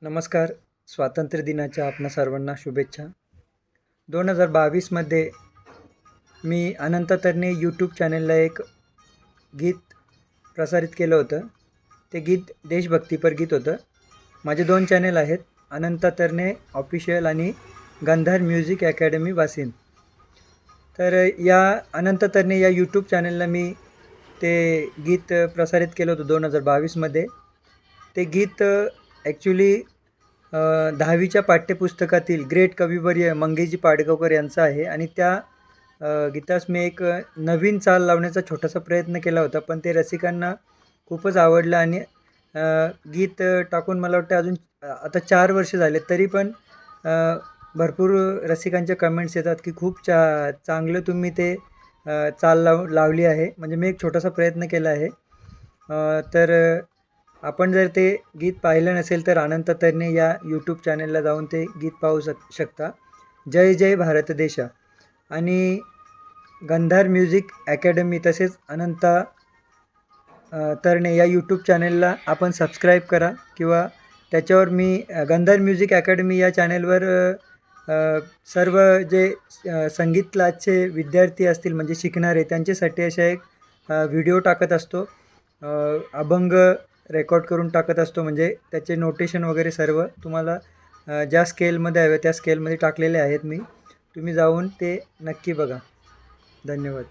नमस्कार. स्वातंत्र्य दिनाच्या आपणा सर्वांना शुभेच्छा. 2022मध्ये मी अनंत तरणे यूट्यूब चॅनलला एक गीत प्रसारित केलं होतं. ते गीत देशभक्तीपर गीत होतं. माझे 2 चॅनल आहेत, अनंत तरणे ऑफिशियल आणि गंधार म्युझिक अकॅडमी वाशिम. तर या अनंत तरणे या यूट्यूब चॅनलला मी ते गीत प्रसारित केलं होतं 2022मध्ये. ते गीत ॲक्च्युली 10वीच्या पाठ्यपुस्तकातील ग्रेट कविवर्य मंगेशजी पाडगावकर यांचं आहे आणि त्या गीतास मी एक नवीन चाल लावण्याचा छोटासा प्रयत्न केला होता, पण ते रसिकांना खूपच आवडलं आणि गीत टाकून मला वाटतं अजून आता 4 वर्ष झाले तरी पण भरपूर रसिकांच्या कमेंट्स येतात की खूप चांगलं तुम्ही ते चाल लावली आहे. म्हणजे मी एक छोटासा प्रयत्न केला आहे. तर आपण जर ते गीत पाहिलं नसेल तर अनंत तरणे या यूट्यूब चॅनलला जाऊन ते गीत पाहू शकता. जय जय भारत देशा. आणि गंधार म्युझिक अकॅडमी तसेच अनंत तरणे या यूट्यूब चॅनलला आपण सबस्क्राईब करा किंवा त्याच्यावर मी गंधार म्युझिक अकॅडमी या चॅनलवर सर्व जे संगीत क्लासचे विद्यार्थी असतील म्हणजे शिकणारे त्यांच्यासाठी अशा एक व्हिडिओ टाकत असतो. अभंग रेकॉर्ड करून टाकत असतो, म्हणजे त्याचे नोटेशन वगैरे सर्व तुम्हाला ज्या स्केलमध्ये हवे त्या स्केलमध्ये टाकलेले आहेत मी. तुम्ही जाऊन ते नक्की बघा. धन्यवाद.